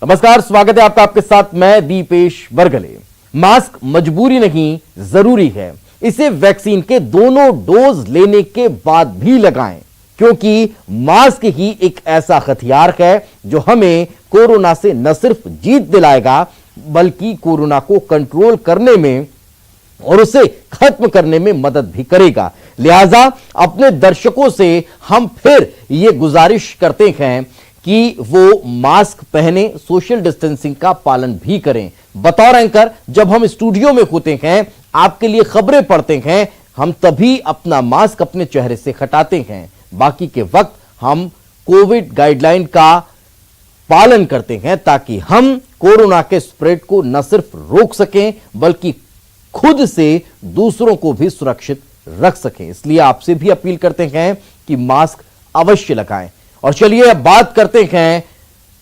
नमस्कार, स्वागत है आपका। आपके साथ मैं दीपेश बरगले। मास्क मजबूरी नहीं, जरूरी है। इसे वैक्सीन के दोनों डोज लेने के बाद भी लगाएं, क्योंकि मास्क ही एक ऐसा हथियार है जो हमें कोरोना से न सिर्फ जीत दिलाएगा बल्कि कोरोना को कंट्रोल करने में और उसे खत्म करने में मदद भी करेगा। लिहाजा अपने दर्शकों से हम फिर यह गुजारिश करते हैं कि वो मास्क पहने, सोशल डिस्टेंसिंग का पालन भी करें। बतौर एंकर जब हम स्टूडियो में होते हैं, आपके लिए खबरें पढ़ते हैं, हम तभी अपना मास्क अपने चेहरे से हटाते हैं। बाकी के वक्त हम कोविड गाइडलाइन का पालन करते हैं ताकि हम कोरोना के स्प्रेड को न सिर्फ रोक सकें बल्कि खुद से दूसरों को भी सुरक्षित रख सकें। इसलिए आपसे भी अपील करते हैं कि मास्क अवश्य लगाएं। और चलिए अब बात करते हैं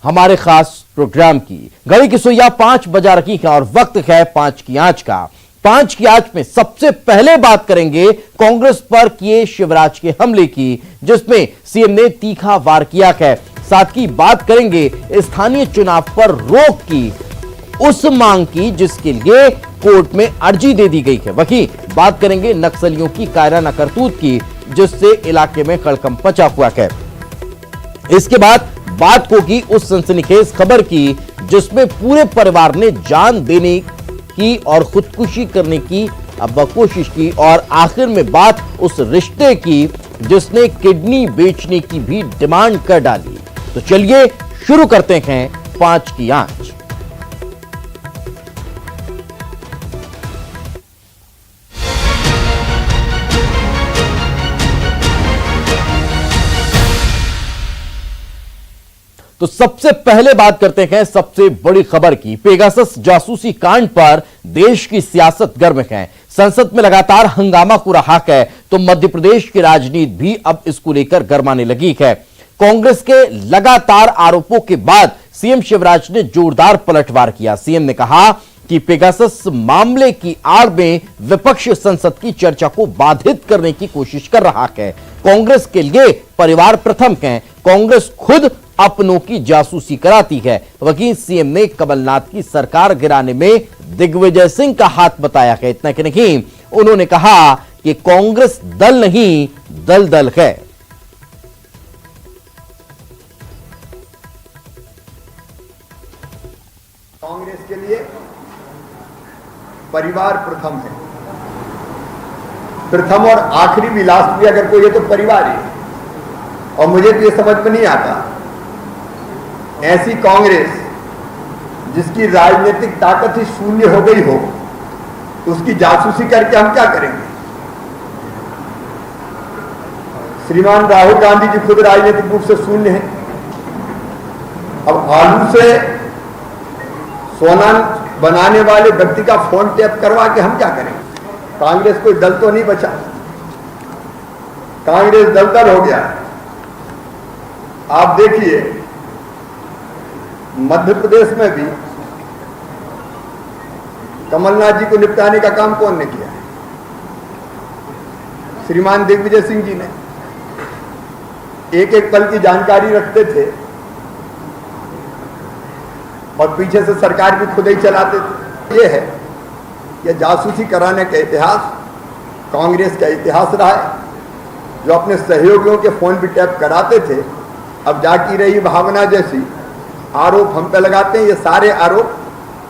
हमारे खास प्रोग्राम की। घड़ी की सुइयां 5 बजा रखी है और वक्त है 5 की आंच का। 5 की आंच में सबसे पहले बात करेंगे कांग्रेस पर किए शिवराज के हमले की, जिसमें सीएम ने तीखा वार किया है। साथ ही बात करेंगे स्थानीय चुनाव पर रोक की उस मांग की जिसके लिए कोर्ट में अर्जी दे दी गई है। वहीं बात करेंगे नक्सलियों की कायराना करतूत की, जिससे इलाके में हड़कंप मचा हुआ है। इसके बाद बात होगी उस सनसनीखेज खबर की जिसमें पूरे परिवार ने जान देने की और खुदकुशी करने की कोशिश की, और आखिर में बात उस रिश्ते की जिसने किडनी बेचने की भी डिमांड कर डाली। तो चलिए शुरू करते हैं 5 की आंच। तो सबसे पहले बात करते हैं सबसे बड़ी खबर की। पेगासस जासूसी कांड पर देश की सियासत गर्म है। संसद में लगातार हंगामा हो रहा है तो मध्य प्रदेश की राजनीति भी अब इसको लेकर गर्माने लगी है। कांग्रेस के लगातार आरोपों के बाद सीएम शिवराज ने जोरदार पलटवार किया। सीएम ने कहा कि पेगासस मामले की आड़ में विपक्ष संसद की चर्चा को बाधित करने की कोशिश कर रहा है। कांग्रेस के लिए परिवार प्रथम है। कांग्रेस खुद अपनों की जासूसी कराती है। वहीं सीएम ने कमलनाथ की सरकार गिराने में दिग्विजय सिंह का हाथ बताया है। इतना कि नहीं, उन्होंने कहा कि कांग्रेस दल नहीं, दल दल है। कांग्रेस के लिए परिवार प्रथम है। प्रथम और आखिरी भी, लास्ट भी अगर कोई है तो परिवार ही। और मुझे तो ये समझ में नहीं आता, ऐसी कांग्रेस जिसकी राजनीतिक ताकत ही शून्य हो गई हो, उसकी जासूसी करके हम क्या करेंगे। श्रीमान राहुल गांधी जी खुद राजनीतिक रूप से शून्य है। अब आलू से सोना बनाने वाले व्यक्ति का फोन टैप करवा के हम क्या करेंगे। कांग्रेस कोई दल तो नहीं बचा, कांग्रेस दलदल हो गया। आप देखिए मध्य प्रदेश में भी कमलनाथ जी को निपटाने का काम कौन ने किया है। श्रीमान दिग्विजय सिंह जी ने एक एक पल की जानकारी रखते थे और पीछे से सरकार भी खुद ही चलाते थे। ये है, यह जासूसी कराने का इतिहास कांग्रेस का इतिहास रहा है। जो अपने सहयोगियों के फोन भी टैप कराते थे, अब जाकी रही भावना जैसी आरोप हम पे लगाते हैं। ये सारे आरोप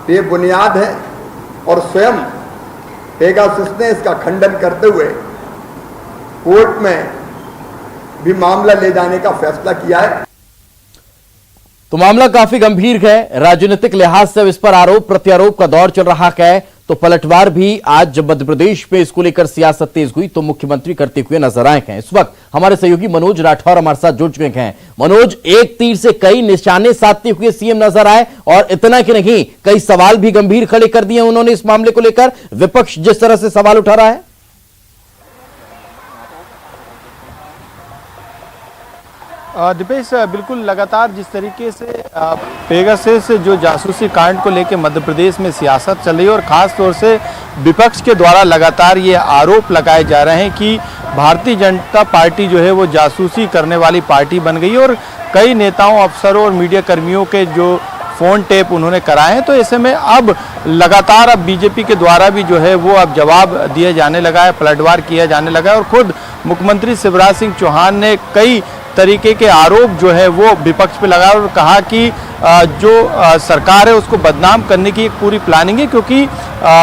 बेबुनियाद है और स्वयं पेगासस ने इसका खंडन करते हुए कोर्ट में भी मामला ले जाने का फैसला किया है। तो मामला काफी गंभीर है। राजनीतिक लिहाज से इस पर आरोप प्रत्यारोप का दौर चल रहा है। तो पलटवार भी आज जब मध्य प्रदेश में इसको लेकर सियासत तेज हुई तो मुख्यमंत्री करते हुए नजर आए हैं। इस वक्त हमारे सहयोगी मनोज राठौर हमारे साथ जुड़ चुके हैं। मनोज, एक तीर से कई निशाने साधते हुए सीएम नजर आए, और इतना कि नहीं, कई सवाल भी गंभीर खड़े कर दिए उन्होंने इस मामले को लेकर। विपक्ष जिस तरह से सवाल उठा रहा है, दीपेश, बिल्कुल लगातार जिस तरीके से पेगासस जो जासूसी कांड को लेकर मध्य प्रदेश में सियासत चल रही है और ख़ास तौर से विपक्ष के द्वारा लगातार ये आरोप लगाए जा रहे हैं कि भारतीय जनता पार्टी जो है वो जासूसी करने वाली पार्टी बन गई और कई नेताओं, अफसरों और मीडिया कर्मियों के जो फोन टेप उन्होंने कराए हैं। तो ऐसे में अब लगातार अब बीजेपी के द्वारा भी जो है वो अब जवाब दिया जाने लगा है, पलटवार किया जाने लगा है और खुद मुख्यमंत्री शिवराज सिंह चौहान ने कई तरीके के आरोप जो है वो विपक्ष पे लगाया और कहा कि जो सरकार है उसको बदनाम करने की एक पूरी प्लानिंग है, क्योंकि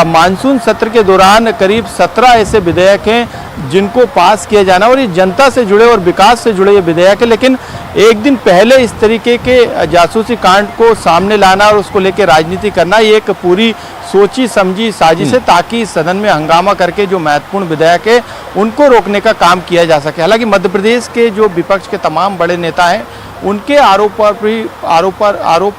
मानसून सत्र के दौरान करीब 17 ऐसे विधेयक हैं जिनको पास किया जाना और ये जनता से जुड़े और विकास से जुड़े ये विधेयक है। लेकिन एक दिन पहले इस तरीके के जासूसी कांड को सामने लाना और उसको लेकर राजनीति करना, ये एक पूरी सोची समझी साजिश है ताकि सदन में हंगामा करके जो महत्वपूर्ण विधेयक है उनको रोकने का काम किया जा सके। हालांकि मध्य प्रदेश के जो विपक्ष के तमाम बड़े नेता हैं उनके आरोप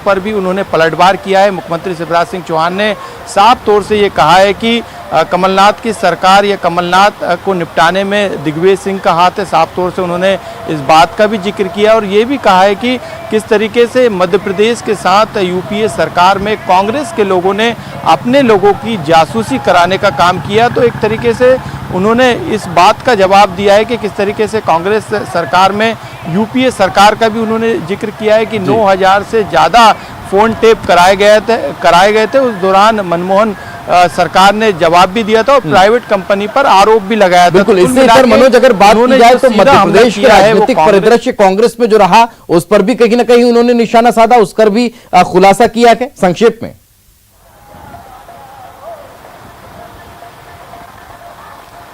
पर भी उन्होंने पलटवार किया है। मुख्यमंत्री शिवराज सिंह चौहान ने साफ तौर से ये कहा है कि कमलनाथ की सरकार या कमलनाथ को निपटाने में दिग्विजय सिंह का हाथ है। साफ तौर से उन्होंने इस बात का भी जिक्र किया और ये भी कहा है कि किस तरीके से मध्य प्रदेश के साथ यूपीए सरकार में कांग्रेस के लोगों ने अपने लोगों की जासूसी कराने का काम किया। तो एक तरीके से उन्होंने इस बात का जवाब दिया है कि किस तरीके से कांग्रेस सरकार में यूपीए सरकार का भी उन्होंने जिक्र किया है कि 9000 से ज़्यादा फोन टेप कराए गए थे। उस दौरान मनमोहन सरकार ने जवाब भी दिया था और प्राइवेट कंपनी पर आरोप भी लगाया था। बिल्कुल, इससे सर मनोज अगर बात की जाए तो मध्य प्रदेश के राजनीतिक परिदृश्य कांग्रेस में जो रहा उस पर भी कहीं ना कहीं उन्होंने निशाना साधा, उस पर भी खुलासा किया है संक्षेप में।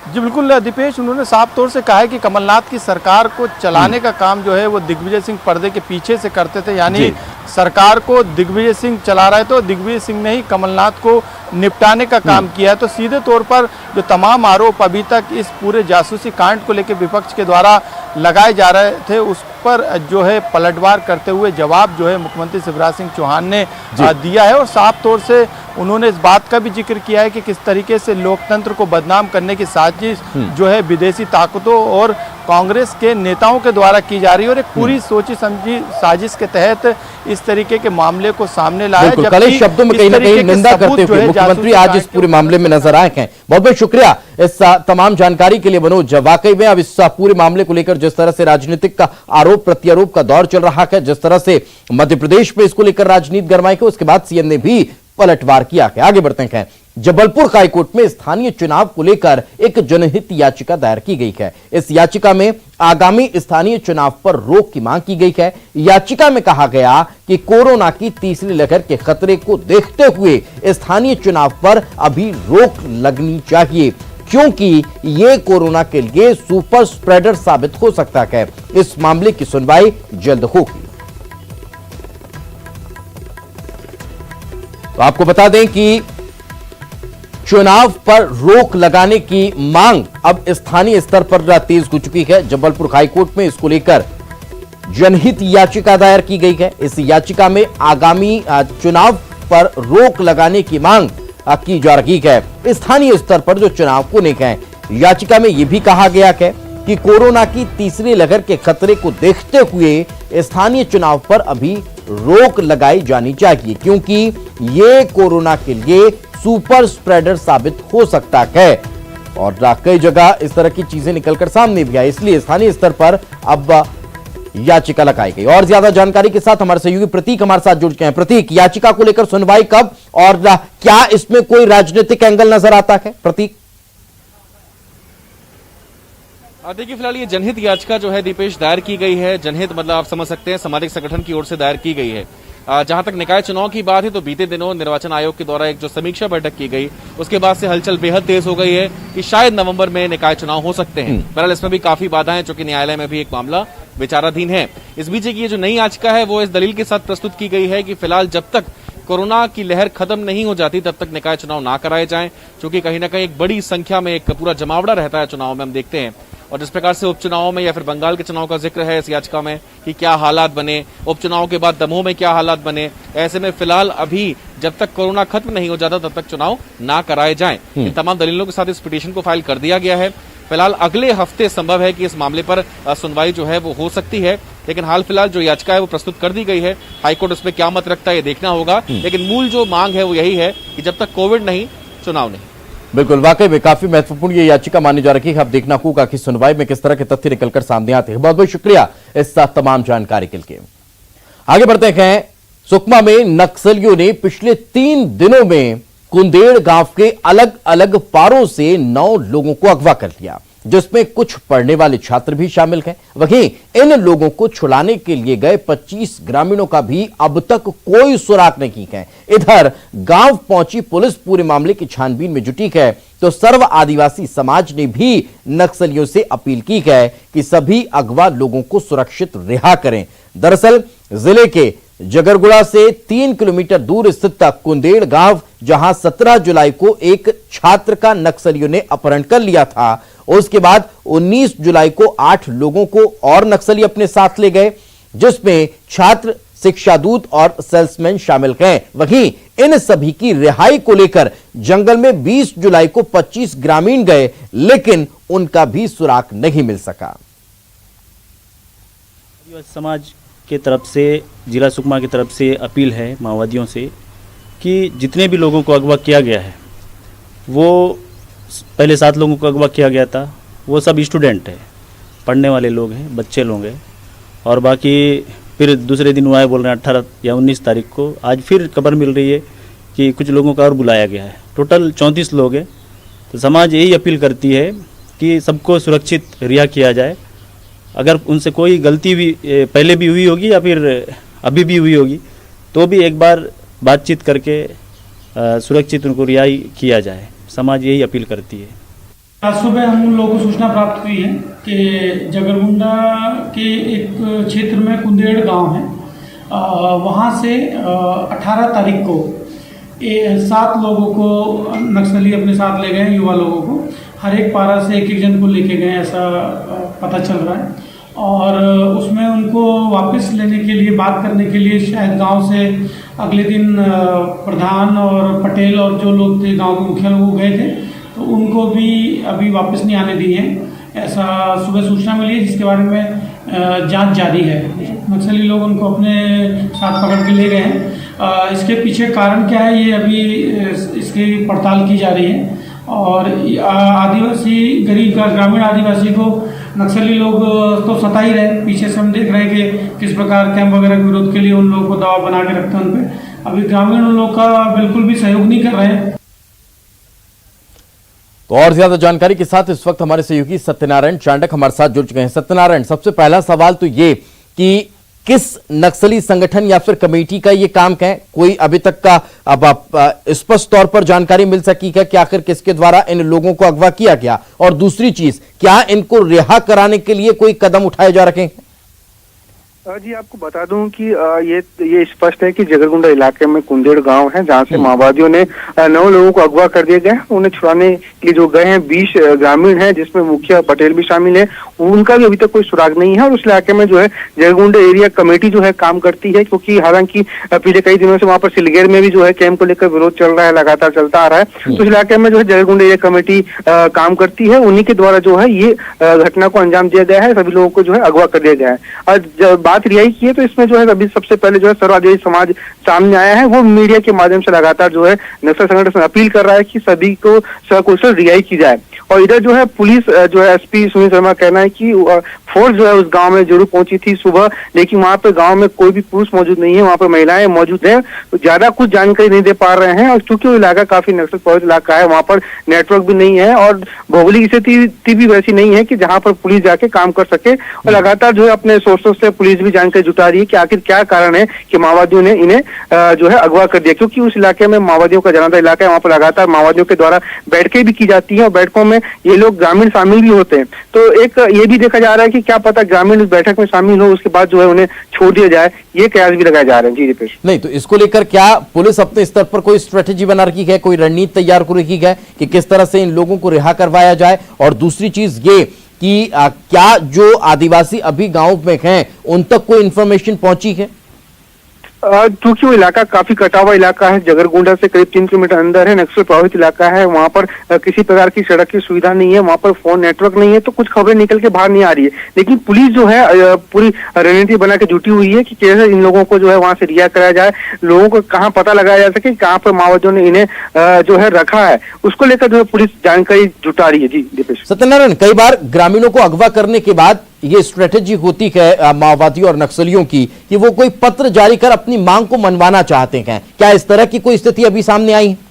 जी बिल्कुल दीपेश, उन्होंने साफ तौर से कहा है कि कमलनाथ की सरकार को चलाने का काम जो है वो दिग्विजय सिंह पर्दे के पीछे से करते थे, यानी सरकार को दिग्विजय सिंह चला रहा है तो दिग्विजय सिंह ने ही कमलनाथ को निपटाने का काम किया है। तो सीधे तौर पर जो तमाम आरोप अभी तक इस पूरे जासूसी कांड को लेकर विपक्ष के द्वारा लगाए जा रहे थे उस पर जो है पलटवार करते हुए जवाब जो है मुख्यमंत्री शिवराज सिंह चौहान ने दिया है और साफ तौर से उन्होंने इस बात का भी जिक्र किया है कि किस तरीके से लोकतंत्र को बदनाम करने की साजिश जो है विदेशी ताकतों और कांग्रेस के नेताओं के द्वारा की जा रही है और एक पूरी सोची समझी साजिश के तहत इस तरीके के मामले को सामने लाया। कड़े शब्दों में कहीं ना कहीं निंदा करते हुए मुख्यमंत्री आज इस पूरे मामले में नजर आए हैं। बहुत बहुत शुक्रिया इस तमाम जानकारी के लिए मनोज। वाकई में अब इस पूरे मामले को लेकर जिस तरह से राजनीतिक का आरोप प्रत्यारोप का दौर चल रहा है, जिस तरह से मध्य प्रदेश में इसको लेकर राजनीति गरमाई है, उसके बाद सीएम ने भी पलटवार किया है। आगे बढ़ते हैं, जबलपुर हाईकोर्ट में स्थानीय चुनाव को लेकर एक जनहित याचिका दायर की गई है। इस याचिका में आगामी स्थानीय चुनाव पर रोक की मांग की गई है। याचिका में कहा गया कि कोरोना की तीसरी लहर के खतरे को देखते हुए स्थानीय चुनाव पर अभी रोक लगनी चाहिए, क्योंकि ये कोरोना के लिए सुपर स्प्रेडर साबित हो सकता है। इस मामले की सुनवाई जल्द होगी। तो आपको बता दें कि चुनाव पर रोक लगाने की मांग अब स्थानीय स्तर पर तेज हो चुकी है। जबलपुर हाईकोर्ट में इसको लेकर जनहित याचिका दायर की गई है। इस याचिका में आगामी चुनाव पर रोक लगाने की मांग की जा रही है स्थानीय स्तर पर जो चुनाव को लेकर है। याचिका में यह भी कहा गया है कि कोरोना की तीसरी लहर के खतरे को देखते हुए स्थानीय चुनाव पर अभी रोक लगाई जानी चाहिए, क्योंकि ये कोरोना के लिए सुपर स्प्रेडर साबित हो सकता है और कई जगह इस तरह की चीजें निकलकर सामने भी आई, इसलिए स्थानीय स्तर पर अब याचिका लगाई गई। और ज्यादा जानकारी के साथ हमारे सहयोगी प्रतीक हमारे साथ जुड़ गए हैं। प्रतीक, याचिका को लेकर सुनवाई कब और क्या इसमें कोई राजनीतिक एंगल नजर आता है? प्रतीक, देखिए फिलहाल ये जनहित याचिका जो है दीपेश दायर की गई है। जनहित मतलब आप समझ सकते हैं सामाजिक संगठन की ओर से दायर की गई है। जहां तक निकाय चुनाव की बात है तो बीते दिनों निर्वाचन आयोग के द्वारा एक जो समीक्षा बैठक की गई उसके बाद से हलचल बेहद तेज हो गई है कि शायद नवंबर में निकाय चुनाव हो सकते हैं। बहरहाल इसमें भी काफी बाधाएं, चूंकि न्यायालय में भी एक मामला विचाराधीन है। इस बीच की ये जो नई याचिका है वो इस दलील के साथ प्रस्तुत की गई है कि फिलहाल जब तक कोरोना की लहर खत्म नहीं हो जाती तब तक निकाय चुनाव ना कराए जाएं, क्योंकि कहीं ना कहीं एक बड़ी संख्या में एक पूरा जमावड़ा रहता है चुनाव में, हम देखते हैं। और जिस प्रकार से उपचुनाव में या फिर बंगाल के चुनाव का जिक्र है इस याचिका में कि क्या हालात बने, उपचुनाव के बाद दमोह में क्या हालात बने, ऐसे में फिलहाल अभी जब तक कोरोना खत्म नहीं हो जाता तब तक चुनाव ना कराए जाएं। इन तमाम दलीलों के साथ इस पिटीशन को फाइल कर दिया गया है। फिलहाल अगले हफ्ते संभव है कि इस मामले पर सुनवाई जो है वो हो सकती है, लेकिन हाल फिलहाल जो याचिका है वो प्रस्तुत कर दी गई है। हाईकोर्ट उस पर क्या मत रखता है ये देखना होगा, लेकिन मूल जो मांग है वो यही है कि जब तक कोविड नहीं, चुनाव नहीं। बिल्कुल, वाकई में काफी महत्वपूर्ण ये याचिका मानी जा रही है। अब देखना होगा कि सुनवाई में किस तरह के तथ्य निकलकर सामने आते हैं। बहुत बहुत शुक्रिया इस तमाम जानकारी के लिए। आगे बढ़ते हैं, सुकमा में नक्सलियों ने पिछले 3 दिनों में कुंदेड़ गांव के अलग अलग पारों से 9 लोगों को अगवा कर लिया, जिसमें कुछ पढ़ने वाले छात्र भी शामिल हैं। वहीं इन लोगों को छुड़ाने के लिए गए 25 ग्रामीणों का भी अब तक कोई सुराग नहीं है। इधर गांव पहुंची पुलिस पूरे मामले की छानबीन में जुटी है, तो सर्व आदिवासी समाज ने भी नक्सलियों से अपील की है कि सभी अगवा लोगों को सुरक्षित रिहा करें। दरअसल जिले के जगरगुड़ा से 3 किलोमीटर दूर स्थित कुंदेड़ गांव, जहां 17 जुलाई को एक छात्र का नक्सलियों ने अपहरण कर लिया था, उसके बाद 19 जुलाई को 8 लोगों को और नक्सली अपने साथ ले गए, जिसमें छात्र, शिक्षादूत और सेल्समैन शामिल हैं। वहीं इन सभी की रिहाई को लेकर जंगल में 20 जुलाई को 25 ग्रामीण गए, लेकिन उनका भी सुराग नहीं मिल सका। समाज के तरफ से, जिला सुकमा की तरफ से अपील है माओवादियों से कि जितने भी लोगों को अगवा किया गया है, वो पहले 7 लोगों को अगवा किया गया था, वो सब स्टूडेंट है, पढ़ने वाले लोग हैं, बच्चे लोग हैं। और बाकी फिर दूसरे दिन हुआ है, बोल रहे हैं 18 या 19 तारीख को आज फिर खबर मिल रही है कि कुछ लोगों का और बुलाया गया है। टोटल 34 लोग हैं। तो समाज यही अपील करती है कि सबको सुरक्षित रिहा किया जाए। अगर उनसे कोई गलती भी पहले भी हुई होगी या फिर अभी भी हुई होगी, तो भी एक बार बातचीत करके सुरक्षित उनको रिहाई किया जाए। समाज यही अपील करती है। आज सुबह हम लोगों को सूचना प्राप्त हुई है कि जगरगुंडा के एक क्षेत्र में कुंदेड़ गांव है, वहां से 18 तारीख को 7 लोगों को नक्सली अपने साथ ले गए, युवा लोगों को। हर एक पारा से एक जन को लेके गए, ऐसा पता चल रहा है। और उसमें उनको वापस लेने के लिए, बात करने के लिए शायद गांव से अगले दिन प्रधान और पटेल और जो लोग थे गांव के मुखिया लोग गए थे, तो उनको भी अभी वापस नहीं आने दिए हैं, ऐसा सुबह सूचना मिली है, जिसके बारे में जांच जारी है। नक्सली लोग उनको अपने साथ पकड़ के ले गए हैं। इसके पीछे कारण क्या है, ये अभी इसकी पड़ताल की जा रही है। और आदिवासी गरीब का ग्रामीण आदिवासी को नक्सली लोग तो सता ही रहे। पीछे से हम देख रहे हैं कि किस प्रकार कैंप वगैरह के विरोध के लिए उन लोगों को दबाव बना के रखते हैं उन पे। अभी ग्रामीण उन लोग का बिल्कुल भी सहयोग नहीं कर रहे हैं। तो और ज्यादा जानकारी के साथ इस वक्त हमारे सहयोगी सत्यनारायण चांडक हमारे साथ जुड़ चुके हैं। सत्यनारायण, सबसे पहला सवाल तो ये कि किस नक्सली संगठन या फिर कमेटी का ये काम है? कोई अभी तक का अब स्पष्ट तौर पर जानकारी मिल सकी है कि आखिर किसके द्वारा इन लोगों को अगवा किया गया? और दूसरी चीज, क्या इनको रिहा कराने के लिए कोई कदम उठाए जा रहे हैं? जी आपको बता दूं कि ये स्पष्ट है कि जगरगुंडा इलाके में कुंदेड़ गांव है, जहां से माओवादियों ने 9 लोगों को अगवा कर दिए गए। उन्हें छुड़ाने के लिए जो गए हैं 20 ग्रामीण हैं, जिसमें मुखिया पटेल भी शामिल है। उनका भी अभी तक कोई सुराग नहीं है। और उस इलाके में जो है जगरगुंडा एरिया कमेटी जो है काम करती है, क्योंकि हालांकि पिछले कई दिनों से वहां पर सिलगेर में भी जो है कैंप को लेकर विरोध चल रहा है, लगातार चलता आ रहा है। तो इस इलाके में जो है जगरगुंडा एरिया कमेटी काम करती है। उन्हीं के द्वारा जो है ये घटना को अंजाम दिया गया है, सभी लोगों को जो है अगवा कर दिया गया है। और बात रिहाई की है, तो इसमें जो है अभी सबसे पहले जो है सर्व आदिवासी समाज सामने आया है। वो मीडिया के माध्यम से लगातार जो है नक्सल संगठन अपील कर रहा है कि सभी को सकुशल रिहाई की जाए। और इधर जो है पुलिस जो है एसपी सुनील शर्मा कहना है कि फोर्स जो है उस गांव में जरूर पहुंची थी सुबह, लेकिन वहां पे गांव में कोई भी पुरुष मौजूद नहीं है, वहां पर महिलाएं मौजूद हैं। तो ज्यादा कुछ जानकारी नहीं दे पा रहे हैं। और चूंकि वो इलाका काफी नक्सल प्रभावित इलाका है, वहां पर नेटवर्क भी नहीं है और भौगोलिक स्थिति भी वैसी नहीं है कि जहां पर पुलिस जाके काम कर सके। और लगातार जो है अपने सोर्सों से पुलिस भी जानकारी जुटा रही है कि आखिर क्या कारण है कि माओवादियों ने इन्हें जो है अगवा कर दिया। क्योंकि उस इलाके में माओवादियों का जनादा इलाका है, वहां पर लगातार माओवादियों के द्वारा बैठकें भी की जाती है और बैठकों में ये लोग ग्रामीण शामिल भी होते हैं। तो एक ये भी देखा जा रहा है कि क्या पता ग्रामीण इस बैठक में शामिल हो, उसके बाद जो है उन्हें छोड़ दिया जाए, ये कयास भी लगाए जा रहे हैं। जी दीपेश, नहीं तो इसको लेकर क्या पुलिस अपने स्तर पर कोई स्ट्रेटेजी बना रखी है, कोई रणनीति तैयार कर रखी है कि किस तरह से इन लोगों को रिहा करवाया जाए? और दूसरी चीज ये कि क्या जो आदिवासी अभी गांव में हैं उन तक कोई इंफॉर्मेशन पहुंची है? क्योंकि वो इलाका काफी कटा हुआ इलाका है, जगरगुंडा से करीब 3 किलोमीटर अंदर है, नक्सल प्रभावित इलाका है। वहां पर किसी प्रकार की सड़क की सुविधा नहीं है, वहां पर फोन नेटवर्क नहीं है, तो कुछ खबरें निकल के बाहर नहीं आ रही है। लेकिन पुलिस जो है पूरी रणनीति बना के जुटी हुई है कि कैसे इन लोगों को जो है वहां से रिहा कराया जाए, लोगों को कहाँ पता लगाया जा सके कहाँ पर माओवादियों ने इन्हें जो है रखा है, उसको लेकर जो है पुलिस जानकारी जुटा रही है। जी दीपेश। सत्यनारायण, कई बार ग्रामीणों को अगवा करने के बाद ये स्ट्रेटेजी होती है माओवादियों और नक्सलियों की कि वो कोई पत्र जारी कर अपनी मांग को मनवाना चाहते हैं? क्या इस तरह की कोई स्थिति अभी सामने आई है?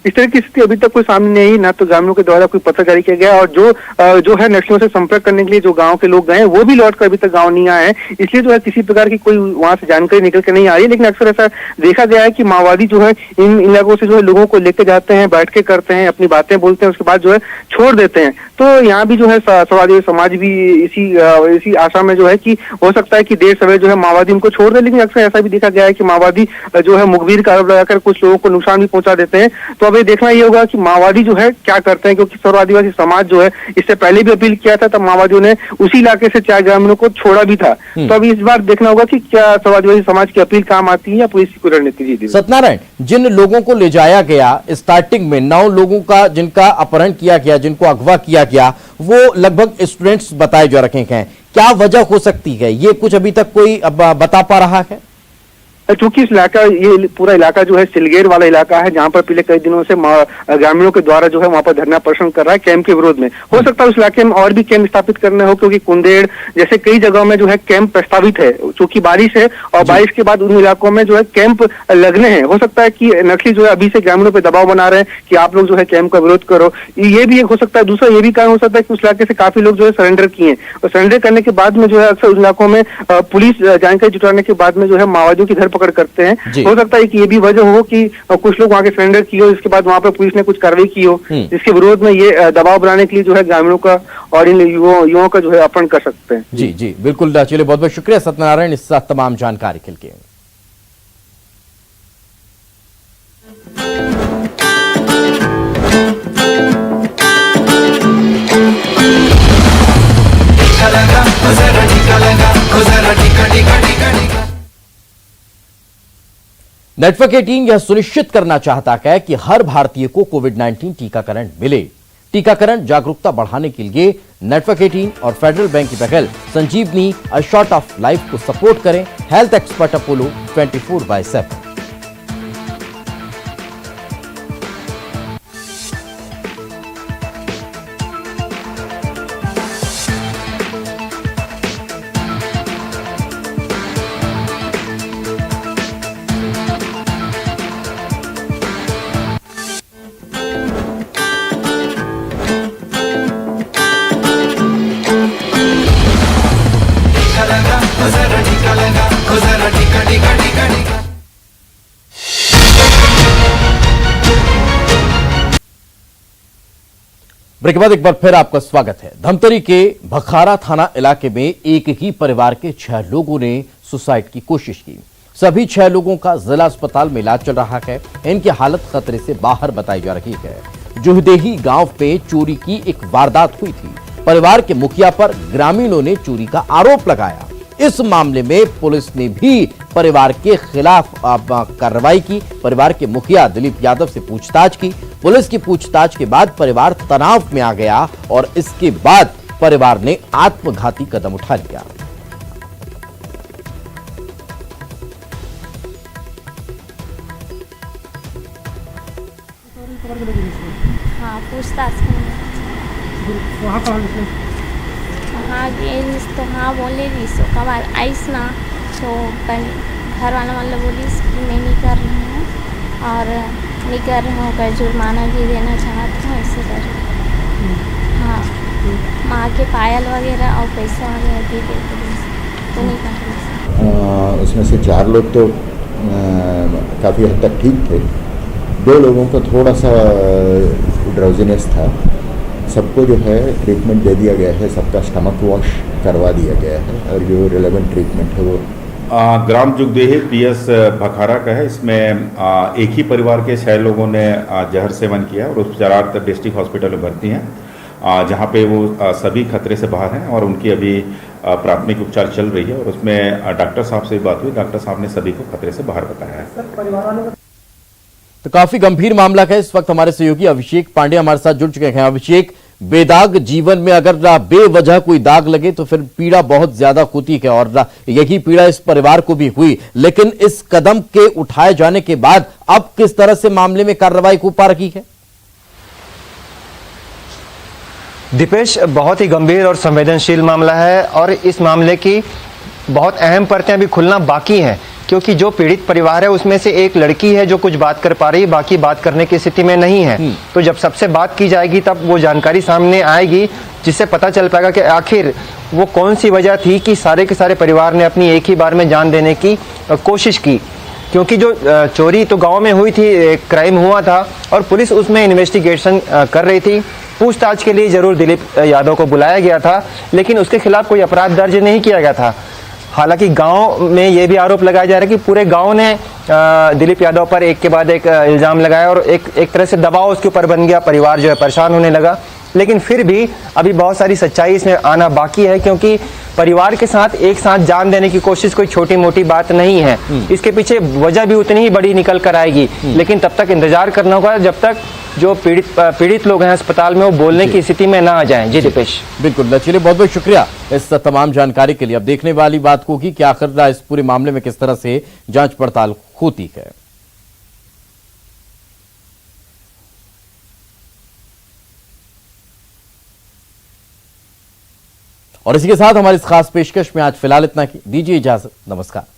इस तरह की स्थिति अभी तक कोई सामने नहीं आई, ना तो ग्रामीणों के द्वारा कोई पत्र जारी किया गया, और जो है नक्सलियों से संपर्क करने के लिए जो गांव के लोग गए हैं वो भी लौट कर अभी तक गांव नहीं आए हैं। इसलिए जो है किसी प्रकार की कोई वहां से जानकारी निकल के नहीं आ रही है। लेकिन अक्सर ऐसा देखा गया है कि माओवादी जो है इन इलाकों से जो है लोगों को लेके जाते हैं, बैठ के करते हैं, अपनी बातें बोलते हैं, उसके बाद जो है छोड़ देते हैं। तो यहाँ भी जो है समाज भी इसी आशा में जो है कि हो सकता है कि देर सवेर जो है माओवादी उनको छोड़ दे। लेकिन अक्सर ऐसा भी देखा गया है कि माओवादी जो है मुखबिर का आरोप लगाकर कुछ लोगों को नुकसान भी पहुंचा देते हैं। तो अब ये देखना ये होगा कि माओवादी जो है क्या करते हैं, क्योंकि सर्व आदिवासी समाज जो है इससे पहले भी अपील किया था, तब माओवादियों ने उसी इलाके से 4 ग्रामीणों को छोड़ा भी था। तो अब इस बार देखना होगा कि क्या सर्व आदिवासी समाज की अपील काम आती है या पुलिस की कोई रणनीति। जी सत्यनारायण, जिन लोगों को ले जाया गया स्टार्टिंग में 9 लोगों का जिनका अपहरण किया गया, जिनको अगवा किया गया, वो लगभग स्टूडेंट्स बताए जा रखे हैं, क्या वजह हो सकती है? ये कुछ अभी तक कोई बता पा रहा है? चूंकि इस इलाका, ये पूरा इलाका जो है सिलगेर वाला इलाका है, जहां पर पिछले कई दिनों से ग्रामीणों के द्वारा जो है वहां पर धरना प्रदर्शन कर रहा है कैंप के विरोध में। हो सकता है उस इलाके में और भी कैंप स्थापित करने हो, क्योंकि कुंदेड़ जैसे कई जगहों में जो है कैंप प्रस्तावित है। चूंकि बारिश है और बारिश के बाद उन इलाकों में जो है कैंप लगने हैं। हो सकता है कि नक्सली जो है अभी से ग्रामीणों पर दबाव बना रहे हैं कि आप लोग जो है कैंप का विरोध करो, ये भी एक हो सकता है। दूसरा ये भी कारण हो सकता है कि उस इलाके से काफी लोग जो है सरेंडर किए, और सरेंडर करने के बाद में जो है अक्सर उस इलाकों में पुलिस जानकारी जुटाने के बाद में जो है माओवादियों की धरपकड़ करते हैं। हो सकता है कि ये भी वजह हो कि कुछ लोग वहां के सरेंडर किए हो, इसके बाद वहां पर पुलिस ने कुछ कार्रवाई की हो, जिसके विरोध में ये दबाव बनाने के लिए जो है ग्रामीणों का और इन युवाओं का जो है अपहरण कर सकते हैं। जी जी बिल्कुल। चलिए, बहुत बहुत शुक्रिया सत्यनारायण इस तमाम जानकारी के लिए। नेटवर्क 18 यह सुनिश्चित करना चाहता है कि हर भारतीय को कोविड-19 टीकाकरण मिले। टीकाकरण जागरूकता बढ़ाने के लिए नेटवर्क 18 और फेडरल बैंक की पहल संजीवनी अ शॉट ऑफ लाइफ को सपोर्ट करें। Health expert Apollo 24/7। ब्रेक के बाद एक बार फिर आपका स्वागत है। धमतरी के भखारा थाना इलाके में एक ही परिवार के 6 लोगों ने सुसाइड की कोशिश की। सभी 6 लोगों का जिला अस्पताल में इलाज चल रहा है। इनकी हालत खतरे से बाहर बताई जा रही है। जुहदेही गांव पे चोरी की एक वारदात हुई थी। परिवार के मुखिया पर ग्रामीणों ने चोरी का आरोप लगाया। इस मामले में पुलिस ने भी परिवार के खिलाफ कार्रवाई की। परिवार के मुखिया दिलीप यादव से पूछताछ की। पुलिस की पूछताछ के बाद परिवार तनाव में आ गया और इसके बाद परिवार ने आत्मघाती कदम उठा लिया। हाँ, पूछताछ हाँ तो हाँ बोले रही सो कबार आइस ना तो घर वाला मतलब बोली कि मैं नहीं कर रही हूँ और नहीं कर रही हूँ, कर जुर्माना भी देना चाहती हूँ, ऐसे कर। हाँ, माँ के पायल वगैरह और पैसा वगैरह भी देते तो नहीं कर रही। उसमें से 4 लोग तो काफ़ी हद तक ठीक थे। 2 लोगों को थोड़ा सा ड्राउजीनेस था। सबको जो है ट्रीटमेंट दे दिया गया है, सबका स्टमक वॉश करवा दिया गया है और जो रिलेवेंट ट्रीटमेंट है वो ग्राम जुगदेही पीएस भखारा का है। इसमें एक ही परिवार के 6 लोगों ने जहर सेवन किया और उपचारार्थ डिस्ट्रिक्ट हॉस्पिटल में भर्ती हैं, जहां पे वो सभी खतरे से बाहर हैं और उनकी अभी प्राथमिक उपचार चल रही है। और उसमें डॉक्टर साहब से बात हुई, डॉक्टर साहब ने सभी को खतरे से बाहर बताया है। तो काफी गंभीर मामला है। इस वक्त हमारे सहयोगी अभिषेक पांडे हमारे साथ जुड़ चुके हैं। अभिषेक, बेदाग जीवन में अगर बेवजह कोई दाग लगे तो फिर पीड़ा बहुत ज्यादा होती है और यही पीड़ा इस परिवार को भी हुई, लेकिन इस कदम के उठाए जाने के बाद अब किस तरह से मामले में कार्रवाई हो पा रही है? दीपेश, बहुत ही गंभीर और संवेदनशील मामला है और इस मामले की बहुत अहम परतें अभी खुलना बाकी हैं, क्योंकि जो पीड़ित परिवार है उसमें से एक लड़की है जो कुछ बात कर पा रही है, बाकी बात करने की स्थिति में नहीं है। तो जब सबसे बात की जाएगी तब वो जानकारी सामने आएगी, जिससे पता चल पाएगा कि आखिर वो कौन सी वजह थी कि सारे के सारे परिवार ने अपनी एक ही बार में जान देने की कोशिश की। क्योंकि जो चोरी तो गांव में हुई थी, क्राइम हुआ था और पुलिस उसमें इन्वेस्टिगेशन कर रही थी। पूछताछ के लिए जरूर दिलीप यादव को बुलाया गया था, लेकिन उसके खिलाफ कोई अपराध दर्ज नहीं किया गया था। हालांकि गांव में ये भी आरोप लगाया जा रहा है कि पूरे गांव ने दिलीप यादव पर एक के बाद एक इल्जाम लगाया और एक तरह से दबाव उसके ऊपर बन गया, परिवार जो है परेशान होने लगा। लेकिन फिर भी अभी बहुत सारी सच्चाई इसमें आना बाकी है, क्योंकि परिवार के साथ एक साथ जान देने की कोशिश कोई छोटी मोटी बात नहीं है। इसके पीछे वजह भी उतनी ही बड़ी निकल कर आएगी, लेकिन तब तक इंतजार करना होगा जब तक जो पीड़ित लोग हैं अस्पताल में वो बोलने की स्थिति में ना आ जाएं। जी दीपेश, बिल्कुल। चलिए, बहुत बहुत शुक्रिया इस तमाम जानकारी के लिए। अब देखने वाली बात होगी कि आखिर इस पूरे मामले में किस तरह से जांच पड़ताल होती है। और इसी के साथ हमारी इस खास पेशकश में आज फिलहाल इतना ही। दीजिए इजाजत, नमस्कार।